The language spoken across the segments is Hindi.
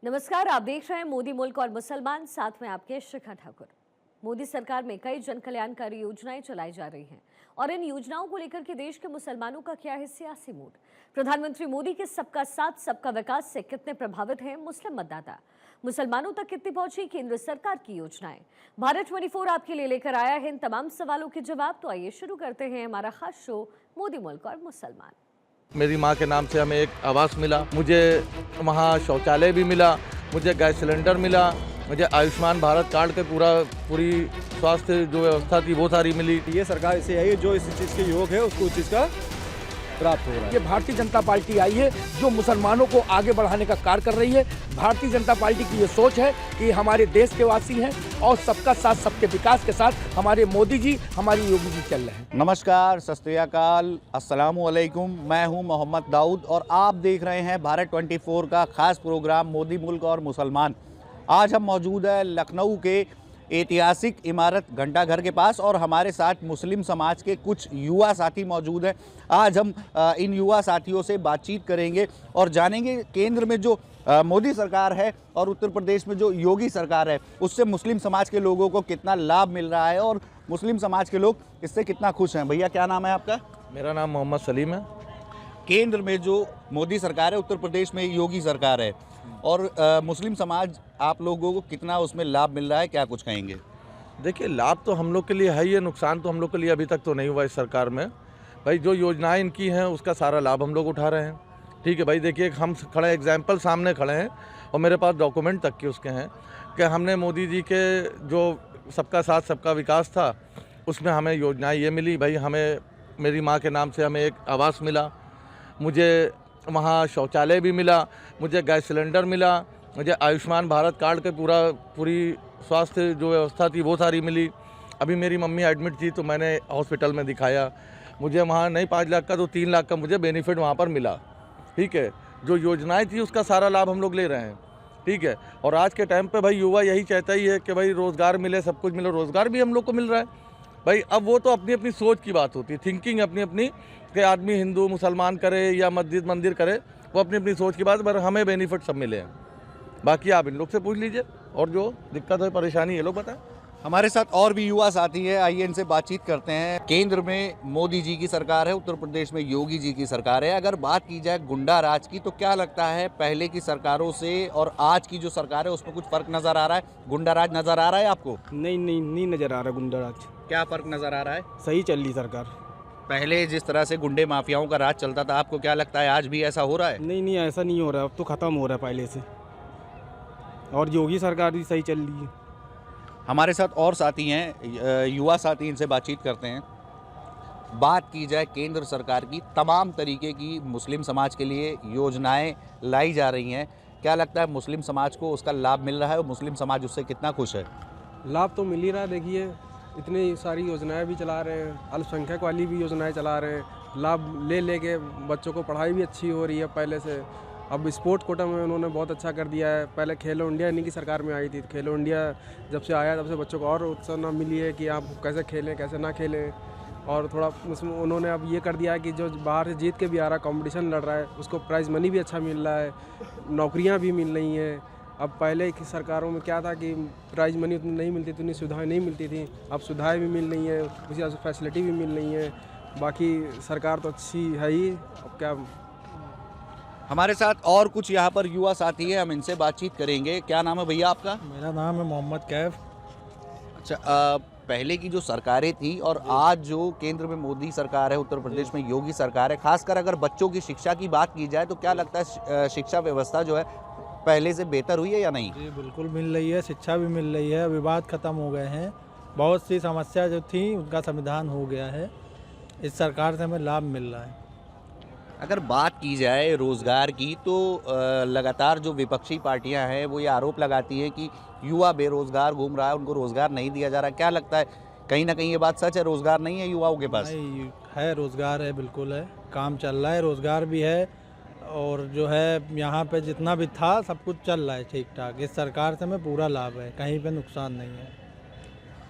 नमस्कार, आप देख रहे हैं मोदी मुल्क और मुसलमान, साथ में आपके शिखा ठाकुर। मोदी सरकार में कई जन कल्याणकारी योजनाएं चलाई जा रही हैं और इन योजनाओं को लेकर के देश के मुसलमानों का क्या है सियासी मूड। प्रधानमंत्री मोदी के सबका साथ सबका विकास से कितने प्रभावित हैं मुस्लिम मतदाता, मुसलमानों तक कितनी पहुंची केंद्र सरकार की योजनाएं। भारत 24 आपके लिए लेकर आया है इन तमाम सवालों के जवाब। तो आइए शुरू करते हैं हमारा खास शो मोदी मुल्क और मुसलमान। मेरी माँ के नाम से हमें एक आवास मिला, मुझे वहाँ शौचालय भी मिला, मुझे गैस सिलेंडर मिला, मुझे आयुष्मान भारत कार्ड के पूरी स्वास्थ्य जो व्यवस्था थी वो सारी मिली। ये सरकार ऐसे आई है जो इस चीज़ के योग है उसको उस चीज़ का प्राप्त हो रहा है। ये भारतीय जनता पार्टी आई है जो मुसलमानों को आगे बढ़ाने का कार्य कर रही है। भारतीय जनता पार्टी की ये सोच है कि हमारे देश के वासी हैं और सबका साथ सबके विकास के साथ हमारे मोदी जी, हमारी योगी जी चल रहे हैं। नमस्कार, सत श्री अकाल, अस्सलामु अलैकुम। मैं हूं मोहम्मद दाऊद और आप देख रहे हैं भारत 24 का खास प्रोग्राम मोदी मुल्क और मुसलमान। आज हम मौजूद है लखनऊ के ऐतिहासिक इमारत घंटाघर के पास और हमारे साथ मुस्लिम समाज के कुछ युवा साथी मौजूद हैं। आज हम इन युवा साथियों से बातचीत करेंगे और जानेंगे केंद्र में जो मोदी सरकार है और उत्तर प्रदेश में जो योगी सरकार है उससे मुस्लिम समाज के लोगों को कितना लाभ मिल रहा है और मुस्लिम समाज के लोग इससे कितना खुश हैं। भैया, क्या नाम है आपका? मेरा नाम मोहम्मद सलीम है। केंद्र में जो मोदी सरकार है, उत्तर प्रदेश में योगी सरकार है और मुस्लिम समाज आप लोगों को कितना उसमें लाभ मिल रहा है, क्या कुछ कहेंगे? देखिए, लाभ तो हम लोग के लिए है ही है, नुकसान तो हम लोग के लिए अभी तक तो नहीं हुआ इस सरकार में। भाई, जो योजनाएं इनकी हैं उसका सारा लाभ हम लोग उठा रहे हैं। ठीक है भाई, देखिए हम खड़े एग्जाम्पल सामने खड़े हैं और मेरे पास डॉक्यूमेंट तक के उसके हैं कि हमने मोदी जी के जो सबका साथ सबका विकास था उसमें हमें योजनाएं ये मिली। भाई, हमें मेरी माँ के नाम से हमें एक आवास मिला, मुझे वहाँ शौचालय भी मिला, मुझे गैस सिलेंडर मिला, मुझे आयुष्मान भारत कार्ड के पूरी स्वास्थ्य जो व्यवस्था थी वो सारी मिली। अभी मेरी मम्मी एडमिट थी तो मैंने हॉस्पिटल में दिखाया, मुझे वहाँ नहीं 5 लाख का तो 3 लाख का मुझे बेनिफिट वहाँ पर मिला। ठीक है, जो योजनाएं थी उसका सारा लाभ हम लोग ले रहे हैं। ठीक है, और आज के टाइम पे भाई युवा यही चाहता ही है कि भाई रोज़गार मिले, सब कुछ मिले। रोज़गार भी हम लोग को मिल रहा है भाई। अब वो तो अपनी अपनी सोच की बात होती है, थिंकिंग अपनी अपनी कि आदमी हिंदू मुसलमान करे या मस्जिद मंदिर करे, वो अपनी अपनी सोच की बात। पर हमें बेनिफिट सब मिले हैं। बाकी आप इन लोग से पूछ लीजिए और जो दिक्कत है परेशानी ये लोग बताएं। हमारे साथ और भी युवा साथी हैं, आइए इनसे बातचीत करते हैं। केंद्र में मोदी जी की सरकार है, उत्तर प्रदेश में योगी जी की सरकार है। अगर बात की जाए गुंडा राज की तो क्या लगता है पहले की सरकारों से और आज की जो सरकार है उसमें कुछ फर्क नजर आ रहा है? गुंडा राज नजर आ रहा है आपको? नहीं नजर आ रहा गुंडा राज। क्या फर्क नजर आ रहा है? सही चल रही सरकार। पहले जिस तरह से गुंडे माफियाओं का राज चलता था, आपको क्या लगता है आज भी ऐसा हो रहा है? नहीं ऐसा नहीं हो रहा, अब तो खत्म हो रहा है पहले से। और योगी सरकार भी सही चल रही है। हमारे साथ और साथी हैं, युवा साथी, इनसे बातचीत करते हैं। बात की जाए केंद्र सरकार की, तमाम तरीके की मुस्लिम समाज के लिए योजनाएं लाई जा रही हैं। क्या लगता है मुस्लिम समाज को उसका लाभ मिल रहा है और मुस्लिम समाज उससे कितना खुश है? लाभ तो मिल ही रहा है। देखिए, इतनी सारी योजनाएं भी चला रहे हैं, अल्पसंख्यक वाली भी योजनाएं चला रहे हैं। लाभ ले के बच्चों को पढ़ाई भी अच्छी हो रही है पहले से। अब स्पोर्ट कोटा में उन्होंने बहुत अच्छा कर दिया है। पहले खेलो इंडिया इन्हीं की सरकार में आई थी। खेलो इंडिया जब से आया तब से बच्चों को और उत्साह मिली है कि आप कैसे खेलें कैसे ना खेलें। और थोड़ा उसमें उन्होंने अब ये कर दिया है कि जो बाहर से जीत के भी आ रहा है, कंपटीशन लड़ रहा है, उसको प्राइज़ मनी भी अच्छा मिल रहा है, नौकरियाँ भी मिल रही हैं। अब पहले की सरकारों में क्या था कि प्राइज़ मनी उतनी नहीं मिलती थी, उतनी सुविधाएं नहीं मिलती थी। अब सुविधाएं भी मिल रही हैं, उसी तरह से फैसिलिटी भी मिल रही हैं। बाकी सरकार तो अच्छी है ही। अब क्या। हमारे साथ और कुछ यहाँ पर युवा साथी हैं, हम इनसे बातचीत करेंगे। क्या नाम है भैया आपका? मेरा नाम है मोहम्मद कैफ। अच्छा, पहले की जो सरकारें थी और आज जो केंद्र में मोदी सरकार है, उत्तर प्रदेश में योगी सरकार है, खासकर अगर बच्चों की शिक्षा की बात की जाए तो क्या लगता है शिक्षा व्यवस्था जो है पहले से बेहतर हुई है या नहीं? जी बिल्कुल मिल रही है, शिक्षा भी मिल रही है, विवाद खत्म हो गए हैं, बहुत सी समस्या जो थी उनका समाधान हो गया है। इस सरकार से हमें लाभ मिल रहा है। अगर बात की जाए रोज़गार की तो लगातार जो विपक्षी पार्टियां हैं वो ये आरोप लगाती हैं कि युवा बेरोज़गार घूम रहा है, उनको रोज़गार नहीं दिया जा रहा। क्या लगता है कहीं ना कहीं ये बात सच है, रोज़गार नहीं है युवाओं के पास? नहीं है, रोज़गार है, बिल्कुल है, काम चल रहा है, रोज़गार भी है और जो है यहाँ पे जितना भी था सब कुछ चल रहा है ठीक ठाक। इस सरकार से हमें पूरा लाभ है, कहीं पे नुकसान नहीं है।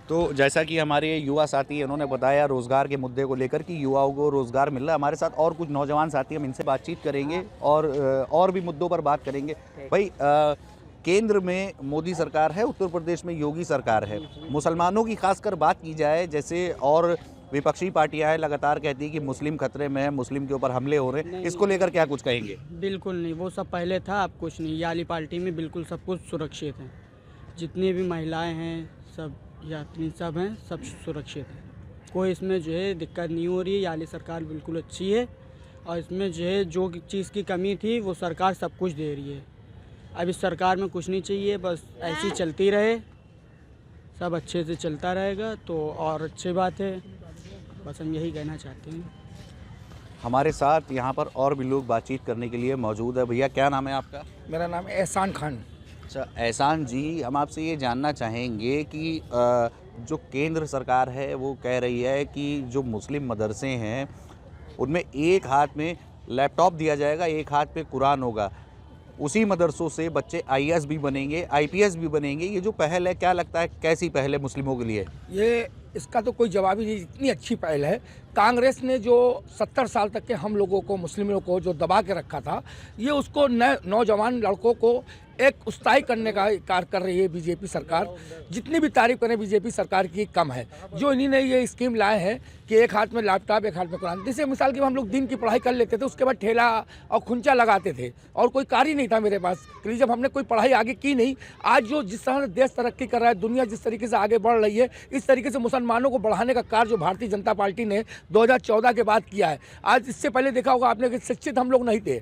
तो जैसा कि हमारे युवा साथी उन्होंने बताया रोज़गार के मुद्दे को लेकर कि युवाओं को रोज़गार मिल रहा है। हमारे साथ और कुछ नौजवान साथी, हम इनसे बातचीत करेंगे और भी मुद्दों पर बात करेंगे। भाई, केंद्र में मोदी सरकार है, उत्तर प्रदेश में योगी सरकार है। मुसलमानों की खासकर बात की जाए, जैसे और विपक्षी पार्टियां हैं लगातार कहती है कि मुस्लिम खतरे में है, मुस्लिम के ऊपर हमले हो रहे हैं, इसको लेकर क्या कुछ कहेंगे? बिल्कुल नहीं, वो सब पहले था, अब कुछ नहीं। ये वाली पार्टी में बिल्कुल सब कुछ सुरक्षित है। जितनी भी महिलाएं हैं, सब यात्री सब हैं, सब सुरक्षित हैं। कोई इसमें जो है दिक्कत नहीं हो रही है। ये वाली सरकार बिल्कुल अच्छी है और इसमें जो है जो चीज़ की कमी थी वो सरकार सब कुछ दे रही है। अब इस सरकार में कुछ नहीं चाहिए, बस ऐसी चलती रहे, सब अच्छे से चलता रहेगा तो और अच्छी बात है। बस हम यही कहना चाहते हैं। हमारे साथ यहाँ पर और भी लोग बातचीत करने के लिए मौजूद है। भैया क्या नाम है आपका? मेरा नाम एहसान खान। अच्छा एहसान जी, हम आपसे ये जानना चाहेंगे कि जो केंद्र सरकार है वो कह रही है कि जो मुस्लिम मदरसे हैं उनमें एक हाथ में लैपटॉप दिया जाएगा, एक हाथ पे कुरान होगा। उसी मदरसों से बच्चे IAS भी बनेंगे, IPS भी बनेंगे। ये जो पहल है, क्या लगता है कैसी पहल है मुस्लिमों के लिए? ये इसका तो कोई जवाब ही नहीं, इतनी अच्छी पहल है। कांग्रेस ने जो 70 साल तक के हम लोगों को, मुस्लिमों को जो दबा के रखा था, ये उसको नौजवान लड़कों को एक उत्साही करने का कार्य कर रही है बीजेपी सरकार। जितनी भी तारीफ करें बीजेपी सरकार की कम है। जो इन्हीं ने ये स्कीम लाए हैं कि एक हाथ में लैपटॉप, एक हाथ में कुरान। जैसे मिसाल की हम लोग दिन की पढ़ाई कर लेते थे, उसके बाद ठेला और खुंचा लगाते थे और कोई कार्य नहीं था मेरे पास, क्योंकि जब हमने कोई पढ़ाई आगे की नहीं। आज जो जिस तरह देश तरक्की कर रहा है, दुनिया जिस तरीके से आगे बढ़ रही है, इस तरीके से मुसलमानों को बढ़ाने का कार्य जो भारतीय जनता पार्टी ने 2014 के बाद किया है। आज इससे पहले देखा होगा आपने कि शिक्षित हम लोग नहीं थे,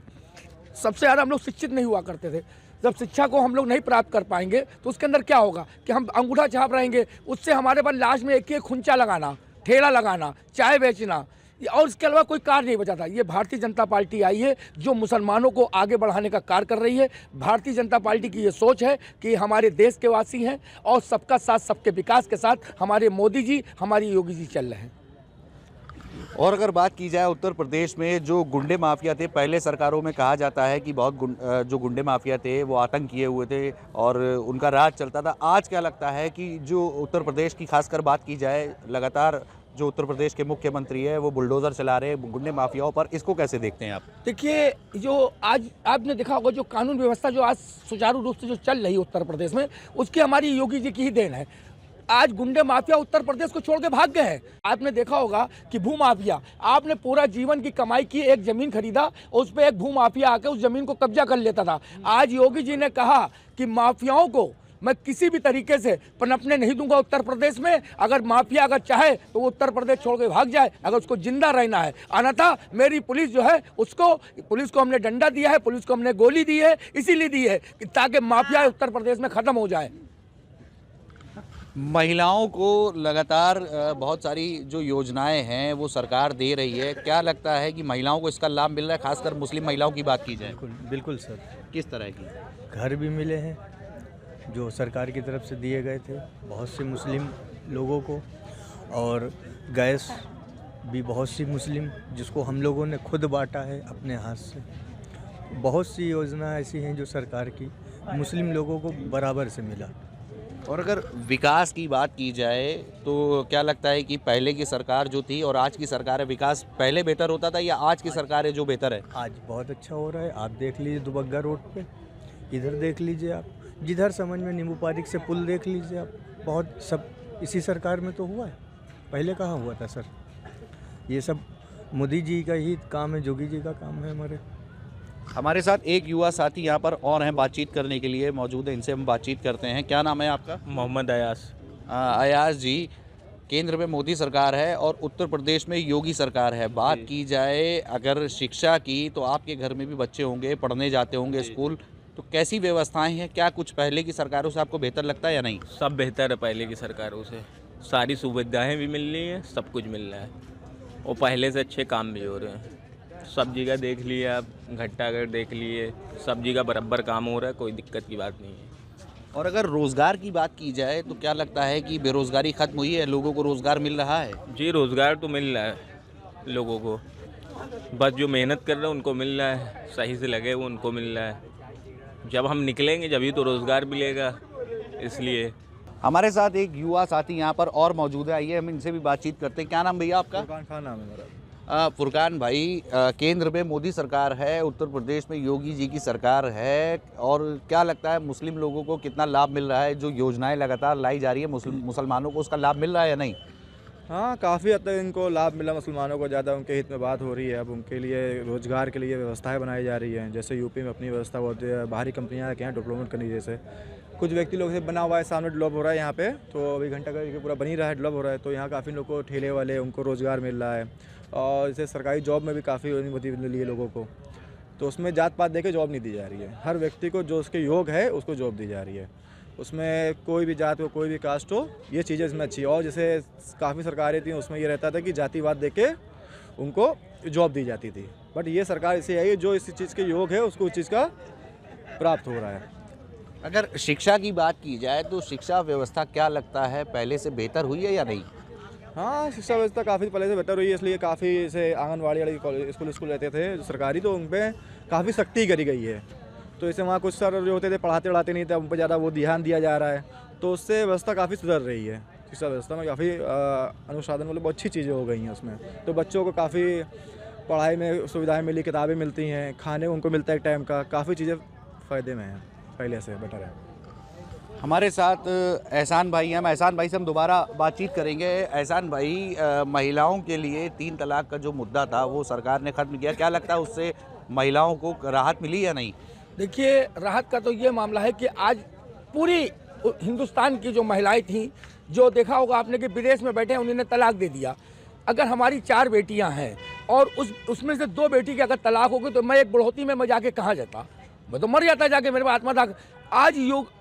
सबसे ज़्यादा हम लोग शिक्षित नहीं हुआ करते थे। जब शिक्षा को हम लोग नहीं प्राप्त कर पाएंगे तो उसके अंदर क्या होगा कि हम अंगूठा छाप रहेंगे। उससे हमारे पास लास्ट में एक ही खुंचा लगाना, ठेला लगाना, चाय बेचना और इसके अलावा कोई कार्य नहीं बचा था। ये भारतीय जनता पार्टी आई है जो मुसलमानों को आगे बढ़ाने का कार्य कर रही है। भारतीय जनता पार्टी की ये सोच है कि हमारे देश के वासी हैं और सबका साथ सबके विकास के साथ हमारे मोदी जी, हमारी योगी जी चल रहे हैं। और अगर बात की जाए उत्तर प्रदेश में जो गुंडे माफिया थे, पहले सरकारों में कहा जाता है कि बहुत जो गुंडे माफिया थे वो आतंक किए हुए थे और उनका राज चलता था। आज क्या लगता है कि जो उत्तर प्रदेश की खासकर बात की जाए, लगातार जो उत्तर प्रदेश के मुख्यमंत्री है वो बुलडोज़र चला रहे हैं गुंडे माफियाओं पर, इसको कैसे देखते हैं आप? देखिए, जो आज आपने देखा होगा जो कानून व्यवस्था जो आज सुचारू रूप से जो चल रही है उत्तर प्रदेश में, उसकी हमारी योगी जी की ही देन है। आज गुंडे माफिया उत्तर प्रदेश को छोड़ के भाग गए हैं। आपने देखा होगा कि भू माफिया, आपने पूरा जीवन की कमाई की, एक जमीन खरीदा, उस पर एक भू माफिया आके उस जमीन को कब्जा कर लेता था। आज योगी जी ने कहा कि माफियाओं को मैं किसी भी तरीके से पनपने नहीं दूंगा उत्तर प्रदेश में। अगर माफिया अगर चाहे तो वो उत्तर प्रदेश छोड़ के भाग जाए, अगर उसको जिंदा रहना है। अन्यथा मेरी पुलिस जो है उसको, पुलिस को हमने डंडा दिया है, पुलिस को हमने गोली दी है, इसीलिए दी है कि ताकि माफिया उत्तर प्रदेश में ख़त्म हो जाए। महिलाओं को लगातार बहुत सारी जो योजनाएं हैं वो सरकार दे रही है। क्या लगता है कि महिलाओं को इसका लाभ मिल रहा है? खासकर मुस्लिम महिलाओं की बात की जाए, बिल्कुल सर। किस तरह की? घर भी मिले हैं जो सरकार की तरफ से दिए गए थे बहुत से मुस्लिम लोगों को, और गैस भी बहुत सी मुस्लिम, जिसको हम लोगों ने खुद बांटा है अपने हाथ से। बहुत सी योजना ऐसी हैं जो सरकार की मुस्लिम लोगों को बराबर से मिला। और अगर विकास की बात की जाए तो क्या लगता है कि पहले की सरकार जो थी और आज की सरकार है, विकास पहले बेहतर होता था या आज की सरकार है जो बेहतर है? आज बहुत अच्छा हो रहा है। आप देख लीजिए दुबग्गा रोड पे, इधर देख लीजिए आप, जिधर समझ में नींबू पारिक से पुल देख लीजिए आप, बहुत सब इसी सरकार में तो हुआ है। पहले कहाँ हुआ था सर? ये सब मोदी जी का ही काम है, योगी जी का काम है। हमारे साथ एक युवा साथी यहाँ पर और हैं, बातचीत करने के लिए मौजूद है, इनसे हम बातचीत करते हैं। क्या नाम है आपका? मोहम्मद अयास। अयास जी, केंद्र में मोदी सरकार है और उत्तर प्रदेश में योगी सरकार है। बात की जाए अगर शिक्षा की, तो आपके घर में भी बच्चे होंगे, पढ़ने जाते होंगे स्कूल, तो कैसी व्यवस्थाएं हैं? क्या कुछ पहले की सरकारों से आपको बेहतर लगता है या नहीं? सब बेहतर है पहले की सरकारों से। सारी सुविधाएं भी मिल रही हैं, सब कुछ मिल रहा है और पहले से अच्छे काम भी हो रहे हैं। सब्जी का देख लिए आप, घट्टाघर देख लिए, सब्जी का बराबर काम हो रहा है, कोई दिक्कत की बात नहीं है। और अगर रोज़गार की बात की जाए तो क्या लगता है कि बेरोज़गारी ख़त्म हुई है, लोगों को रोज़गार मिल रहा है? जी, रोज़गार तो मिल रहा है लोगों को, बस जो मेहनत कर रहे हैं उनको मिल रहा है, सही से लगे वो उनको मिल रहा है। जब हम निकलेंगे जब ही तो रोज़गार मिलेगा, इसलिए। हमारे साथ एक युवा साथी यहाँ पर और मौजूद है, आइए हम इनसे भी बातचीत करते हैं। क्या नाम भैया आपका? इरफान खान नाम है मेरा। फुरकान भाई, केंद्र में मोदी सरकार है, उत्तर प्रदेश में योगी जी की सरकार है, और क्या लगता है मुस्लिम लोगों को कितना लाभ मिल रहा है? जो योजनाएं लगातार लाई जा रही है मुसलमानों को, उसका लाभ मिल रहा है या नहीं? हाँ, काफ़ी हद तक इनको लाभ मिला, मुसलमानों को ज़्यादा उनके हित में बात हो रही है। अब उनके लिए रोज़गार के लिए व्यवस्थाएं बनाई जा रही हैं। जैसे यूपी में अपनी व्यवस्था होती है, बाहरी कंपनियां के यहाँ डेवलपमेंट करनी, जैसे कुछ व्यक्ति लोग से बना हुआ है, सामने डेवलप हो रहा है यहाँ पे, तो अभी घंटा घर पूरा बनी रहा है, डेवलप हो रहा है, तो यहाँ काफ़ी लोग को, ठेले वाले, उनको रोज़गार मिल रहा है। और जैसे सरकारी जॉब में भी काफ़ी अनुमति मिली है लोगों को, तो उसमें जात पात दे के जॉब नहीं दी जा रही है। हर व्यक्ति को जो उसके योग है उसको जॉब दी जा रही है। उसमें कोई भी जात हो, कोई भी कास्ट हो, ये चीज़ें इसमें अच्छी है। और जैसे काफ़ी सरकारें थी उसमें ये रहता था कि जातिवाद दे के उनको जॉब दी जाती थी, बट ये सरकार ऐसी आई जो इस चीज़ के योग है उसको उस चीज़ का प्राप्त हो रहा है। अगर शिक्षा की बात की जाए तो शिक्षा व्यवस्था क्या लगता है पहले से बेहतर हुई है या नहीं? हाँ, शिक्षा व्यवस्था काफ़ी पहले से बेहतर हुई है, इसलिए काफ़ी जैसे आंगनबाड़ी वाले स्कूल रहते थे जो सरकारी, तो उन पर काफ़ी सख्ती करी गई है। तो इससे वहाँ कुछ सर जो होते थे पढ़ाते नहीं थे, उन पर ज़्यादा वो ध्यान दिया जा रहा है, तो उससे व्यवस्था काफ़ी सुधर रही है। शिक्षा व्यवस्था में काफ़ी अनुसाधन मतलब बहुत अच्छी चीज़ें हो गई हैं उसमें, तो बच्चों को काफ़ी पढ़ाई में सुविधाएं मिली, किताबें मिलती हैं, खाने उनको मिलता है एक टाइम का, काफ़ी चीज़ें फ़ायदे में हैं, पहले से बेटर है। हमारे साथ एहसान भाई हैं, एहसान भाई से हम दोबारा बातचीत करेंगे। एहसान भाई, महिलाओं के लिए 3 तलाक का जो मुद्दा था वो सरकार ने ख़त्म किया, क्या लगता है उससे महिलाओं को राहत मिली या नहीं? देखिए, राहत का तो ये मामला है कि आज पूरी हिंदुस्तान की जो महिलाएं थीं, जो देखा होगा आपने कि विदेश में बैठे हैं, उन्होंने तलाक दे दिया। अगर हमारी 4 बेटियां हैं और उसमें से 2 बेटी की अगर तलाक हो गई तो मैं एक बुढ़ौती में मैं जाके कहाँ जाता, मैं तो मर जाता जाके, मेरे पास आत्मदाह। आज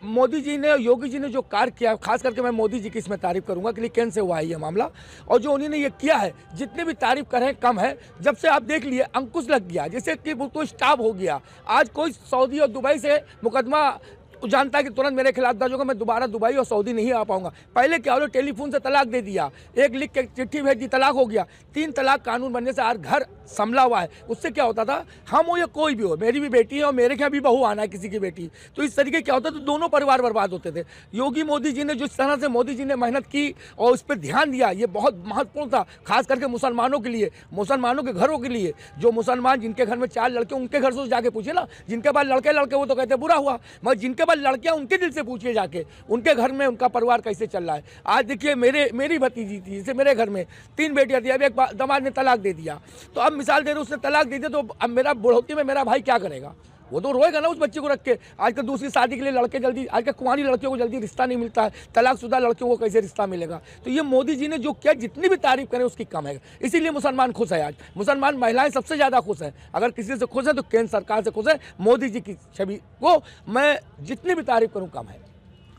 मोदी जी ने, योगी जी ने जो कार्य किया, खास करके मैं मोदी जी की इसमें तारीफ करूंगा कि केंद्र से हुआ है ये मामला, और जो उन्होंने ये किया है, जितनी भी तारीफ करें कम है। जब से आप देख लिए अंकुश लग गया, जैसे कि वो तो स्टॉप हो गया। आज कोई सऊदी और दुबई से मुकदमा जानता है कि तुरंत मेरे खिलाफ दर्ज होगा, मैं दोबारा दुबई और सऊदी नहीं आ पाऊंगा। पहले क्या हो, टेलीफोन से तलाक दे दिया, एक लिख के चिट्ठी भेज दी, तलाक हो गया। 3 तलाक कानून बनने से आज घर संभला हुआ है। उससे क्या होता था, हम हो या कोई भी हो, मेरी भी बेटी है और मेरे यहाँ भी बहू आना है किसी की बेटी, तो इस तरीके क्या होता था, तो दोनों परिवार बर्बाद होते थे। योगी मोदी जी ने जिस तरह से मोदी जी ने मेहनत की और उस पर ध्यान दिया, ये बहुत महत्वपूर्ण था, खास करके मुसलमानों के लिए, मुसलमानों के घरों के लिए। जो मुसलमान जिनके घर में 4 लड़के, उनके घर से जाके पूछे ना, जिनके पास लड़के वो तो कहते बुरा हुआ, मगर जिनके पास लड़कियां उनके दिल से पूछिए जाके, उनके घर में उनका परिवार कैसे चल रहा है। आज देखिए, मेरी भतीजी थी, जैसे मेरे घर में 3 बेटियां थी, अब एक दामाद ने तलाक दे दिया, तो अब मिसाल दे रहे, उसने तलाक दे दिया, तो अब मेरा बुढ़ौती में मेरा भाई क्या करेगा, वो तो रोएगा ना उस बच्चे को रख के। आजकल दूसरी शादी के लिए लड़के जल्दी, आजकल कुंवारी लड़कियों को जल्दी रिश्ता नहीं मिलता है, तलाकशुदा लड़कियों को कैसे रिश्ता मिलेगा। तो ये मोदी जी ने जो किया, जितनी भी तारीफ करें उसकी कम है, इसीलिए मुसलमान खुश है। आज मुसलमान महिलाएं सबसे ज़्यादा खुश हैं, अगर किसी से खुश है तो केंद्र सरकार से खुश है। मोदी जी की छवि को मैं जितनी भी तारीफ करूँ कम है।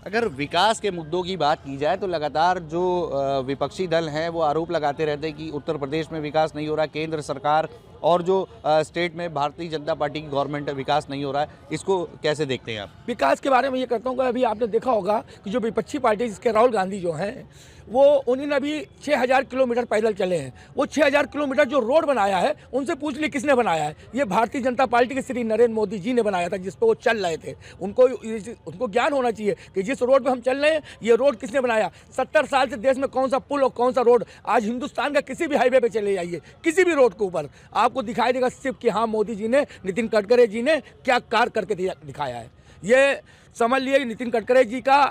अगर विकास के मुद्दों की बात की जाए तो लगातार जो विपक्षी दल हैं वो आरोप लगाते रहते हैं कि उत्तर प्रदेश में विकास नहीं हो रहा, केंद्र सरकार और जो स्टेट में भारतीय जनता पार्टी की गवर्नमेंट है विकास नहीं हो रहा है, इसको कैसे देखते हैं आप? विकास के बारे में ये कहता हूँ कि अभी आपने देखा होगा कि जो विपक्षी पार्टी जिसके राहुल गांधी जो हैं, वो उन्होंने अभी 6000 किलोमीटर पैदल चले हैं। वो 6000 किलोमीटर जो रोड बनाया है, उनसे पूछ ली किसने बनाया है। ये भारतीय जनता पार्टी के श्री नरेंद्र मोदी जी ने बनाया था, जिस पर वो चल रहे थे। उनको ज्ञान होना चाहिए कि जिस रोड पे हम चल रहे हैं, ये रोड किसने बनाया। 70 साल से देश में कौन सा पुल और कौन सा रोड, आज हिंदुस्तान का किसी भी हाईवे पे चले जाइए, किसी भी रोड के ऊपर आपको दिखाई देगा सिर्फ कि हाँ, मोदी जी ने, नितिन गडकरी जी ने क्या कार्य करके दिखाया है। ये समझ लिए नितिन गडकरी जी का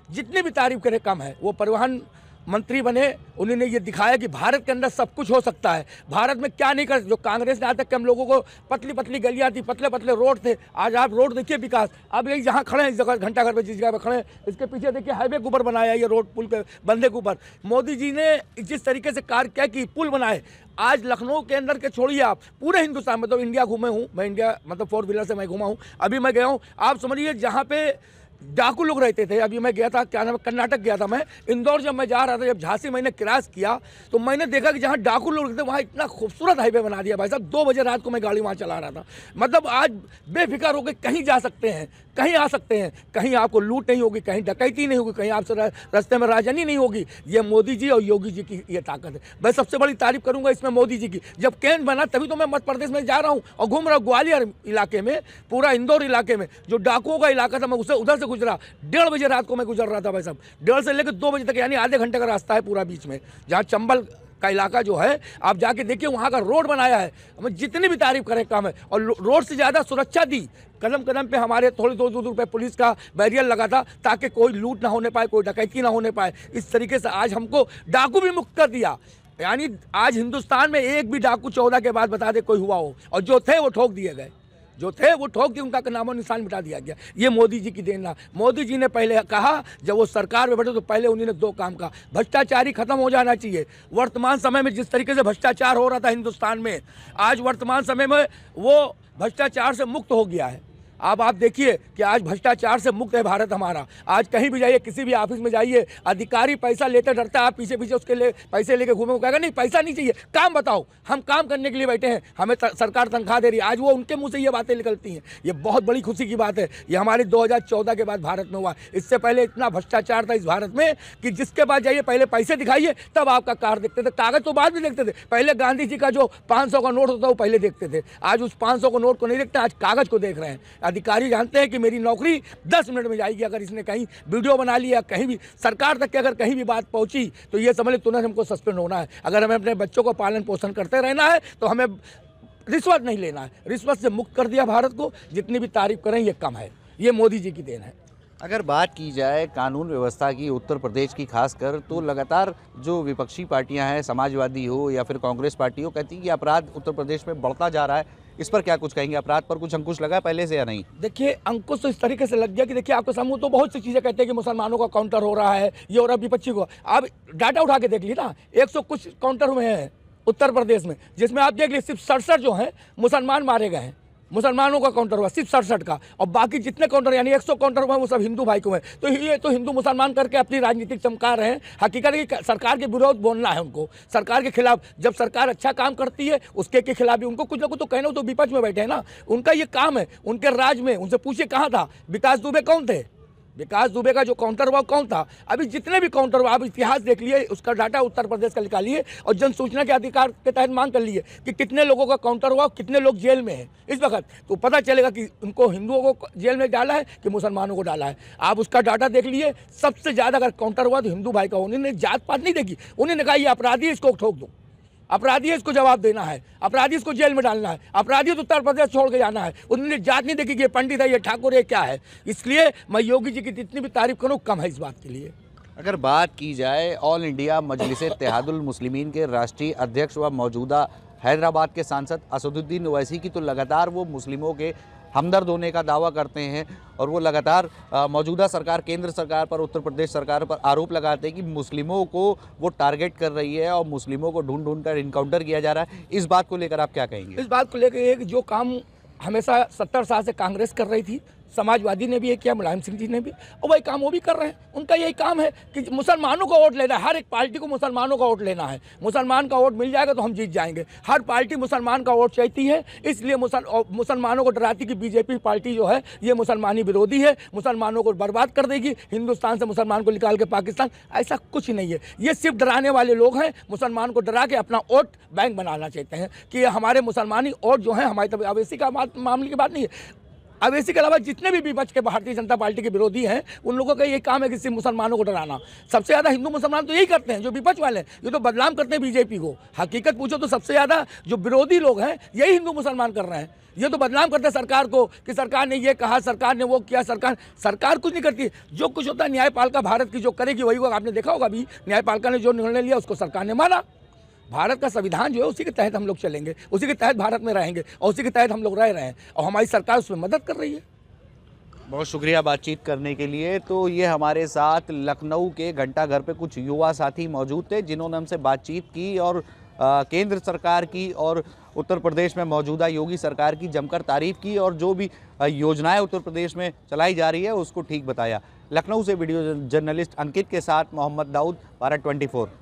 जितनी भी तारीफ करे कम है। वो परिवहन मंत्री बने, उन्होंने ये दिखाया कि भारत के अंदर सब कुछ हो सकता है। भारत में क्या नहीं कर, जो कांग्रेस ने आज तक के हम लोगों को पतली पतली गलियां थी, पतले पतले रोड थे, आज आप रोड देखिए विकास। अब यही जहाँ खड़े हैं, इस जगह घंटाघर पे जिस जगह पे खड़े हैं, इसके पीछे देखिए हाईवे के ऊपर बनाया, ये रोड पुल पे बंदे के ऊपर मोदी जी ने जिस तरीके से कार्य किया कि पुल बनाए। आज लखनऊ के अंदर के छोड़िए, आप पूरे हिंदुस्तान में, तो इंडिया घूमे हूँ मैं, इंडिया मतलब 4 व्हीलर से मैं घूमा हूँ। अभी मैं गया हूँ, आप समझिए जहाँ पे डाकू लोग रहते थे, अभी मैं गया था, क्या नाम है, कर्नाटक गया था मैं, इंदौर जब मैं जा रहा था, जब झांसी मैंने क्रॉस किया तो मैंने देखा कि जहाँ डाकू लोग रहते वहाँ इतना खूबसूरत हाईवे बना दिया भाई साहब। 2 बजे रात को मैं गाड़ी वहाँ चला रहा था। मतलब आज बेफिक्र होकर कहीं जा सकते हैं, कहीं आ सकते हैं, कहीं आपको लूट नहीं होगी, कहीं डकैती नहीं होगी, कहीं आपसे रास्ते में राजनी नहीं होगी। ये मोदी जी और योगी जी की ये ताकत है। मैं सबसे बड़ी तारीफ करूंगा इसमें मोदी जी की। जब केंद्र बना तभी तो मैं मध्य प्रदेश में जा रहा हूँ और घूम रहा हूँ, ग्वालियर इलाके में, पूरा इंदौर इलाके में जो डाकुओं का इलाका था, मैं उसे उधर से गुजरा, 1:30 बजे रात को मैं गुजर रहा था भाई साहब, 1:30 से लेकर 2 बजे तक, यानी आधे घंटे का रास्ता है पूरा बीच में, जहाँ चंबल का इलाका जो है आप जाके देखिए, वहाँ का रोड बनाया है, हमें जितनी भी तारीफ करें कम है। और रोड से ज़्यादा सुरक्षा दी, कदम कदम पे हमारे थोड़ी दूर पे पुलिस का बैरियर लगा था ताकि कोई लूट ना होने पाए, कोई डकैती ना होने पाए। इस तरीके से आज हमको डाकू भी मुक्त कर दिया, यानी आज हिंदुस्तान में एक भी डाकू 14 के बाद बता दे कोई हुआ हो, और जो थे वो ठोक दिए गए, जो थे वो ठोक दिए, उनका नामो निशान मिटा दिया गया। ये मोदी जी की देन है। मोदी जी ने पहले कहा, जब वो सरकार में बैठे तो पहले उन्होंने 2 काम कहा, भ्रष्टाचारी खत्म हो जाना चाहिए। वर्तमान समय में जिस तरीके से भ्रष्टाचार हो रहा था हिंदुस्तान में, आज वर्तमान समय में वो भ्रष्टाचार से मुक्त हो गया है। अब आप देखिए कि आज भ्रष्टाचार से मुक्त है भारत हमारा। आज कहीं भी जाइए, किसी भी ऑफिस में जाइए, अधिकारी पैसा लेते डरता है, आप पीछे पीछे उसके लिए पैसे लेके घूमे, वो कहेगा नहीं पैसा नहीं चाहिए, काम बताओ, हम काम करने के लिए बैठे हैं, हमें सरकार तनख्वाह दे रही है। आज वो उनके मुंह से ये बातें निकलती हैं। ये बहुत बड़ी खुशी की बात है। ये हमारे 2014 के बाद भारत में हुआ। इससे पहले इतना भ्रष्टाचार था इस भारत में कि जिसके पास जाइए पहले पैसे दिखाइए तब आपका कार्ड देखते थे, कागज तो बाद में देखते थे। पहले गांधी जी का जो 500 का नोट होता वो पहले देखते थे, आज उस 500 का नोट को नहीं देखते, आज कागज को देख रहे हैं। अधिकारी जानते हैं कि मेरी नौकरी 10 मिनट में जाएगी, अगर इसने कहीं वीडियो बना लिया, कहीं भी सरकार तक की अगर कहीं भी बात पहुंची तो ये समझ ले तुरंत हमको सस्पेंड होना है। अगर हमें अपने बच्चों को पालन पोषण करते रहना है तो हमें रिश्वत नहीं लेना है। रिश्वत से मुक्त कर दिया भारत को, जितनी भी तारीफ करें ये कम है। ये मोदी जी की देन है। अगर बात की जाए कानून व्यवस्था की उत्तर प्रदेश की खासकर, तो लगातार जो विपक्षी पार्टियां हैं, समाजवादी हो या फिर कांग्रेस पार्टी हो, कहती है कि अपराध उत्तर प्रदेश में बढ़ता जा रहा है। इस पर क्या कुछ कहेंगे? अपराध पर कुछ अंकुश लगा है पहले से या नहीं? देखिए, अंकुश तो इस तरीके से लग गया कि देखिए आपके सामने तो बहुत सी चीज़ें कहते हैं कि मुसलमानों का काउंटर हो रहा है, ये हो रहा है, विपक्षी को आप डाटा उठा के देख लीजिए ना, 100 कुछ काउंटर हुए हैं उत्तर प्रदेश में, जिसमें आप देख लीजिए सिर्फ 67 जो हैं मुसलमान मारे गए हैं। मुसलमानों का काउंटर हुआ सिर्फ 67 का, और बाकी जितने काउंटर यानी 100 काउंटर हुए वो सब हिंदू भाई को हैं। तो ये तो हिंदू मुसलमान करके अपनी राजनीतिक चमका रहे हैं। हकीकत है कि सरकार के विरोध बोलना है उनको, सरकार के खिलाफ। जब सरकार अच्छा काम करती है उसके के खिलाफ भी उनको कुछ ना कुछ तो कहना हो, तो विपक्ष में बैठे हैं ना, उनका ये काम है। उनके राज में उनसे पूछिए कहाँ था विकास दुबे, कौन थे? विकास दुबे का जो काउंटर हुआ कौन था? अभी जितने भी काउंटर हुआ, आप इतिहास देख लिए, उसका डाटा उत्तर प्रदेश का निकालिए और जन सूचना के अधिकार के तहत मांग कर लिए कि कितने लोगों का काउंटर हुआ, कितने लोग जेल में हैं इस वक्त, तो पता चलेगा कि उनको हिंदुओं को जेल में डाला है कि मुसलमानों को डाला है। आप उसका डाटा देख लिए, सबसे ज़्यादा अगर काउंटर हुआ तो हिंदू भाई का। उन्होंने जात पात नहीं देखी, उन्होंने कहा ये अपराधी है, इसको ठोक दो, अपराधी है, इसको जवाब देना है, अपराधी इसको जेल में डालना है, अपराधी तो उत्तर प्रदेश छोड़ के जाना है। उन्होंने जात नहीं देखी कि ये पंडित है, ये ठाकुर है, क्या है। इसलिए मैं योगी जी की जितनी भी तारीफ करूँ कम है इस बात के लिए। अगर बात की जाए ऑल इंडिया मजलिस इत्तेहादुल मुस्लिमीन के राष्ट्रीय अध्यक्ष व मौजूदा हैदराबाद के सांसद असदुद्दीन ओवैसी की, तो लगातार वो मुस्लिमों के हमदर्द होने का दावा करते हैं और वो लगातार मौजूदा सरकार, केंद्र सरकार पर, उत्तर प्रदेश सरकार पर आरोप लगाते हैं कि मुस्लिमों को वो टारगेट कर रही है और मुस्लिमों को ढूंढ ढूंढ कर इनकाउंटर किया जा रहा है। इस बात को लेकर आप क्या कहेंगे? इस बात को लेकर एक जो काम हमेशा 70 साल से कांग्रेस कर रही थी, समाजवादी ने भी ये किया, मुलायम सिंह जी ने भी, और वही काम वो भी कर रहे हैं। उनका यही काम है कि मुसलमानों का वोट लेना है, हर एक पार्टी को मुसलमानों का वोट लेना है। मुसलमान का वोट मिल जाएगा तो हम जीत जाएंगे। हर पार्टी मुसलमान का वोट चाहती है, इसलिए मुसलमानों को डराती कि बीजेपी पार्टी जो है ये मुसलमानी विरोधी है, मुसलमानों को बर्बाद कर देगी, हिंदुस्तान से मुसलमान को निकाल के पाकिस्तान। ऐसा कुछ नहीं है, ये सिर्फ डराने वाले लोग हैं। मुसलमान को डरा के अपना वोट बैंक बनाना चाहते हैं कि हमारे मुसलमानी वोट जो है हमारी, तब अवैसी का मामले की बात नहीं है। अवैसी के अलावा जितने भी विपक्ष के भारतीय जनता पार्टी के विरोधी हैं, उन लोगों का ये काम है कि सिर्फ मुसलमानों को डराना। सबसे ज़्यादा हिंदू मुसलमान तो यही करते हैं, जो विपक्ष वाले हैं ये तो बदनाम करते हैं बीजेपी को। हकीकत पूछो तो सबसे ज़्यादा जो विरोधी लोग हैं यही हिंदू मुसलमान कर रहे हैं। ये तो बदनाम करते हैं सरकार को कि सरकार ने ये कहा, सरकार ने वो किया। सरकार कुछ नहीं करती। जो कुछ होता है न्यायपालिका भारत की जो करेगी वही होगा। आपने देखा होगा अभी न्यायपालिका ने जो निर्णय लिया उसको सरकार ने माना। भारत का संविधान जो है उसी के तहत हम लोग चलेंगे, उसी के तहत भारत में रहेंगे और उसी के तहत हम लोग रह रहे हैं और हमारी सरकार उसमें मदद कर रही है। बहुत शुक्रिया बातचीत करने के लिए। तो ये हमारे साथ लखनऊ के घंटाघर पे कुछ युवा साथी मौजूद थे जिन्होंने हमसे बातचीत की और केंद्र सरकार की और उत्तर प्रदेश में मौजूदा योगी सरकार की जमकर तारीफ की और जो भी योजनाएं उत्तर प्रदेश में चलाई जा रही है उसको ठीक बताया। लखनऊ से वीडियो जर्नलिस्ट अंकित के साथ मोहम्मद दाऊद, भारत 24।